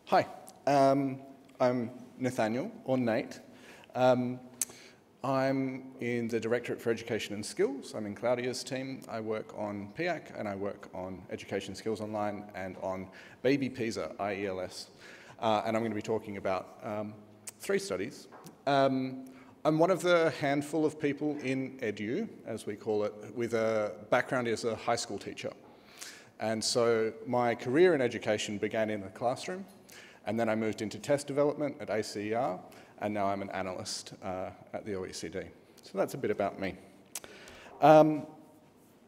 Hi, I'm Nathaniel, or Nate. I'm in the Directorate for Education and Skills. I'm in Claudia's team. I work on PIAAC and I work on Education Skills Online and on Baby PISA, IELS. And I'm going to be talking about 3 studies. I'm one of the handful of people in edu, as we call it, with a background as a high school teacher. And so my career in education began in the classroom, and then I moved into test development at ACER, and now I'm an analyst at the OECD. So that's a bit about me. I'm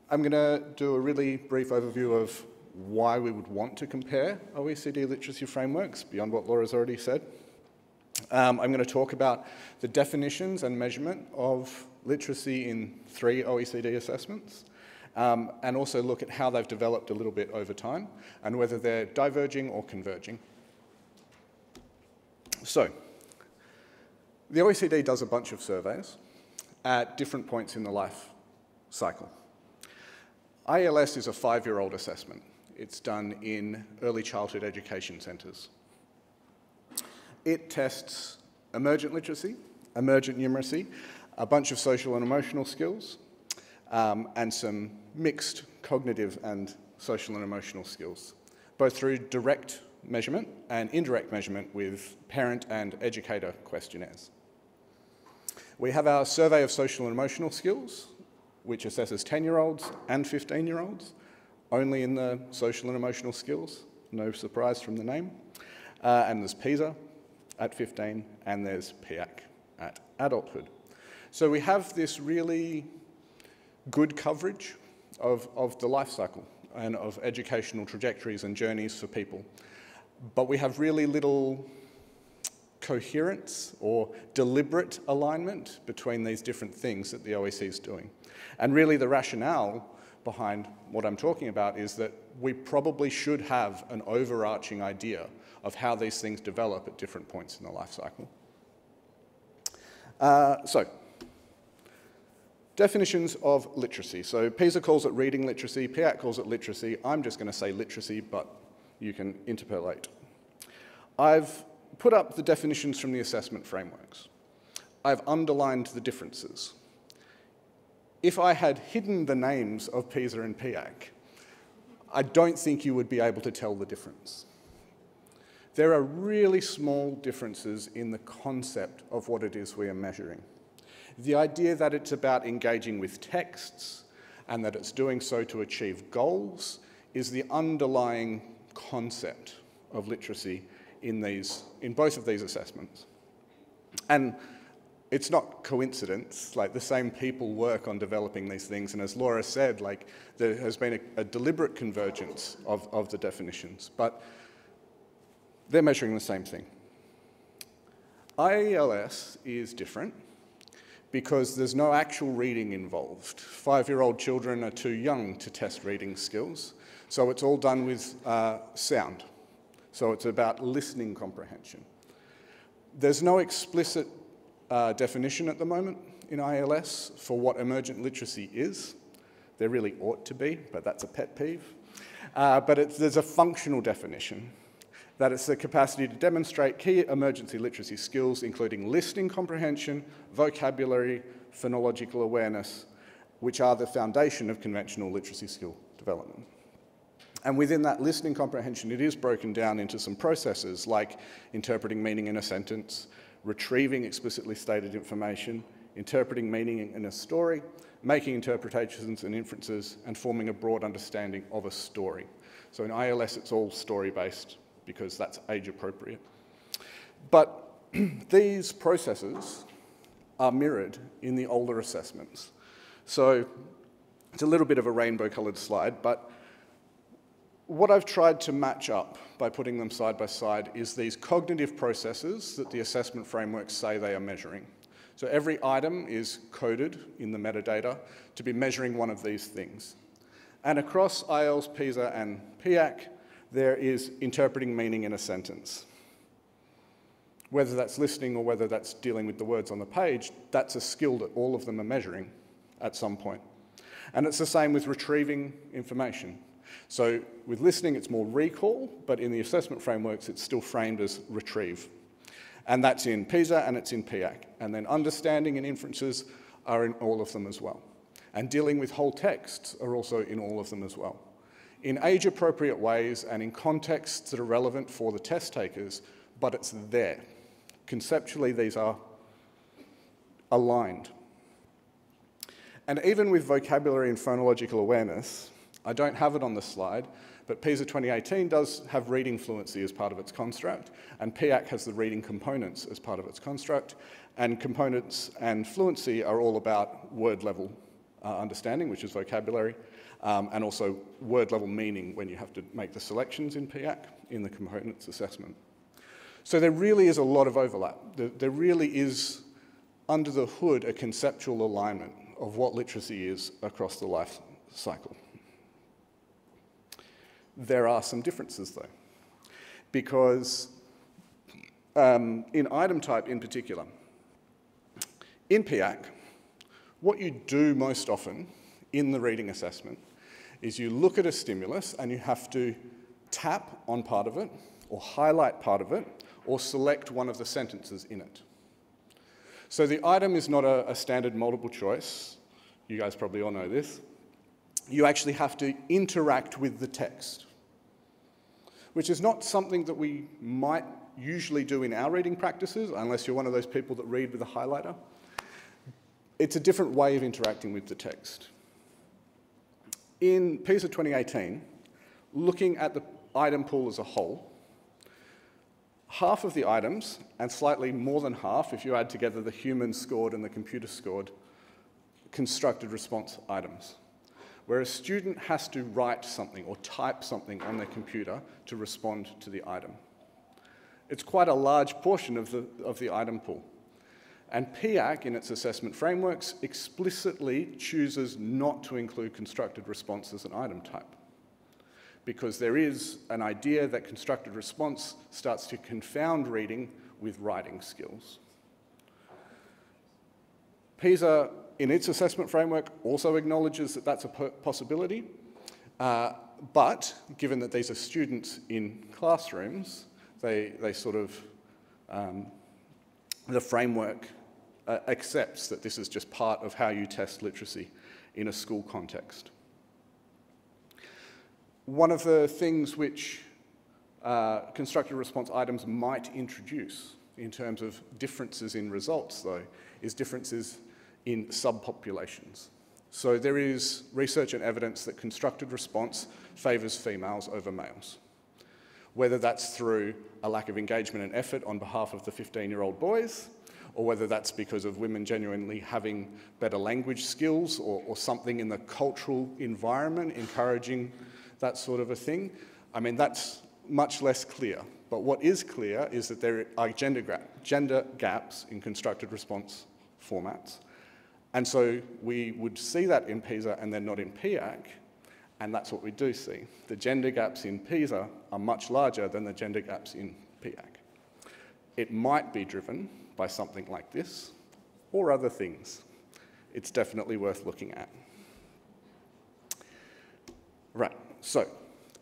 going to do a really brief overview of why we would want to compare OECD literacy frameworks beyond what Laura's already said. I'm going to talk about the definitions and measurement of literacy in 3 OECD assessments, and also look at how they've developed a little bit over time and whether they're diverging or converging. So, the OECD does a bunch of surveys at different points in the life cycle. IELS is a 5-year-old assessment. It's done in early childhood education centres. It tests emergent literacy, emergent numeracy, a bunch of social and emotional skills, and some mixed cognitive and social and emotional skills, both through direct measurement and indirect measurement with parent and educator questionnaires. We have our survey of social and emotional skills, which assesses 10-year-olds and 15-year-olds, only in the social and emotional skills, no surprise from the name. And there's PISA at 15, and there's PIAAC at adulthood. So we have this really good coverage of the life cycle and of educational trajectories and journeys for people. But we have really little coherence or deliberate alignment between these different things that the OECD is doing. And really the rationale behind what I'm talking about is that we probably should have an overarching idea of how these things develop at different points in the life cycle. So, definitions of literacy. So PISA calls it reading literacy, PIAAC calls it literacy. I'm just going to say literacy, but you can interpolate. I've put up the definitions from the assessment frameworks. I've underlined the differences. If I had hidden the names of PISA and PIAAC, I don't think you would be able to tell the difference. There are really small differences in the concept of what it is we are measuring. The idea that it's about engaging with texts and that it's doing so to achieve goals is the underlying concept of literacy in both of these assessments. And it's not coincidence, like the same people work on developing these things, and as Laura said, like there has been a deliberate convergence of the definitions, but they're measuring the same thing. IELS is different because there's no actual reading involved. 5-year-old children are too young to test reading skills, so it's all done with sound. So it's about listening comprehension. There's no explicit definition at the moment in IELS for what emergent literacy is. There really ought to be, but that's a pet peeve. But there's a functional definition, that it's the capacity to demonstrate key emergency literacy skills, including listening comprehension, vocabulary, phonological awareness, which are the foundation of conventional literacy skill development. And within that listening comprehension, it is broken down into some processes like interpreting meaning in a sentence, retrieving explicitly stated information, interpreting meaning in a story, making interpretations and inferences, and forming a broad understanding of a story. So in IELS, it's all story-based because that's age-appropriate. But these processes are mirrored in the older assessments. So it's a little bit of a rainbow-coloured slide, but what I've tried to match up by putting them side by side is these cognitive processes that the assessment frameworks say they are measuring. So every item is coded in the metadata to be measuring one of these things. And across IELS, PISA and PIAAC, there is interpreting meaning in a sentence. Whether that's listening or whether that's dealing with the words on the page, that's a skill that all of them are measuring at some point. And it's the same with retrieving information. So with listening, it's more recall, but in the assessment frameworks, it's still framed as retrieve. And that's in PISA and it's in PIAAC. And then understanding and inferences are in all of them as well. And dealing with whole texts are also in all of them as well. In age-appropriate ways and in contexts that are relevant for the test takers, but it's there. Conceptually, these are aligned. And even with vocabulary and phonological awareness, I don't have it on the slide, but PISA 2018 does have reading fluency as part of its construct, and PIAAC has the reading components as part of its construct, and components and fluency are all about word level understanding, which is vocabulary, and also word level meaning when you have to make the selections in PIAAC in the components assessment. So there really is a lot of overlap. There really is, under the hood, a conceptual alignment of what literacy is across the life cycle. There are some differences, though, because in item type in particular, in PIAAC, what you do most often in the reading assessment is you look at a stimulus and you have to tap on part of it, or highlight part of it, or select one of the sentences in it. So the item is not a standard multiple choice. You guys probably all know this. You actually have to interact with the text, which is not something that we might usually do in our reading practices, unless you're one of those people that read with a highlighter. It's a different way of interacting with the text. In PISA 2018, looking at the item pool as a whole, half of the items, and slightly more than half, if you add together the human-scored and the computer-scored, constructed response items, where a student has to write something or type something on their computer to respond to the item. It's quite a large portion of the item pool. And PIAAC, in its assessment frameworks, explicitly chooses not to include constructed response as an item type, because there is an idea that constructed response starts to confound reading with writing skills. PISA, in its assessment framework, also acknowledges that that's a possibility, but given that these are students in classrooms, they sort of, the framework accepts that this is just part of how you test literacy in a school context. One of the things which constructed response items might introduce in terms of differences in results, though, is differences in subpopulations. So there is research and evidence that constructed response favours females over males, whether that's through a lack of engagement and effort on behalf of the 15-year-old boys, or whether that's because of women genuinely having better language skills or something in the cultural environment encouraging that sort of a thing. I mean, that's much less clear. But what is clear is that there are gender gaps in constructed response formats. And so we would see that in PISA and then not in PIAAC, and that's what we do see. The gender gaps in PISA are much larger than the gender gaps in PIAAC. It might be driven by something like this, or other things. It's definitely worth looking at. Right, so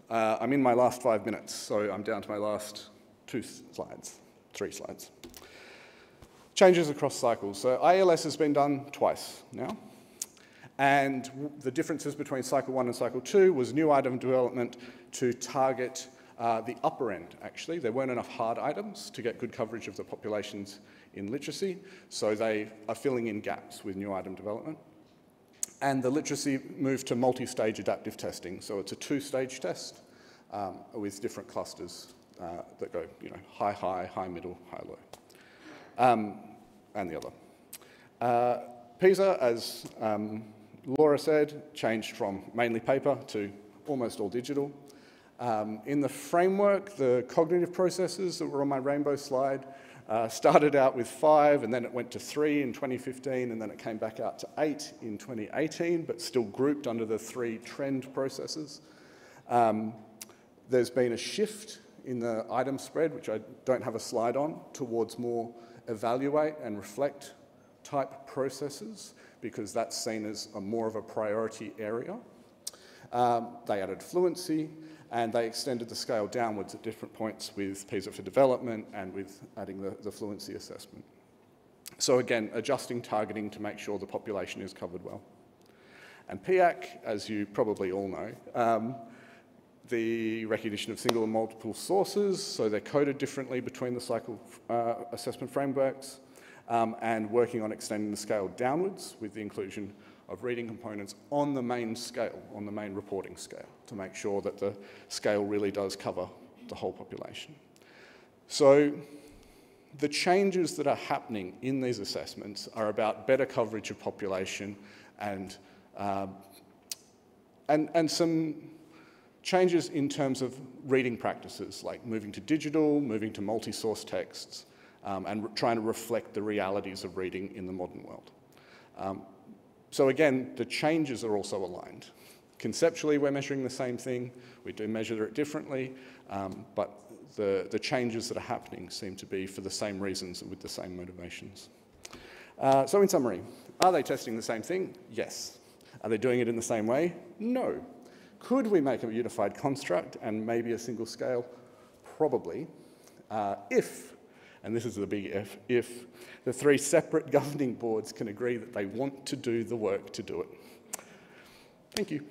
I'm in my last 5 minutes, so I'm down to my last 3 slides. Changes across cycles. So IELS has been done twice now. And the differences between cycle 1 and cycle 2 was new item development to target the upper end, actually. There weren't enough hard items to get good coverage of the populations in literacy, so they are filling in gaps with new item development. And the literacy moved to multi-stage adaptive testing, so it's a 2-stage test with different clusters that go, high, high, high, middle, high, low, and the other. PISA, as Laura said, changed from mainly paper to almost all digital. In the framework, the cognitive processes that were on my rainbow slide started out with 5, and then it went to 3 in 2015, and then it came back out to 8 in 2018, but still grouped under the 3 trend processes. There's been a shift in the item spread, which I don't have a slide on, towards more evaluate and reflect type processes, because that's seen as more of a priority area. They added fluency, and they extended the scale downwards at different points with PISA for development and with adding the fluency assessment. So again, adjusting targeting to make sure the population is covered well. And PIAAC, as you probably all know, the recognition of single and multiple sources, so they're coded differently between the cycle assessment frameworks, and working on extending the scale downwards with the inclusion of reading components on the main scale, on the main reporting scale, to make sure that the scale really does cover the whole population. So the changes that are happening in these assessments are about better coverage of population and some changes in terms of reading practices, like moving to digital, moving to multi-source texts, and trying to reflect the realities of reading in the modern world. So again, the changes are also aligned. Conceptually, we're measuring the same thing. We do measure it differently, but the changes that are happening seem to be for the same reasons and with the same motivations. So in summary, are they testing the same thing? Yes. Are they doing it in the same way? No. Could we make a unified construct and maybe a single scale? Probably. If, and this is the big if the three separate governing boards can agree that they want to do the work to do it. Thank you.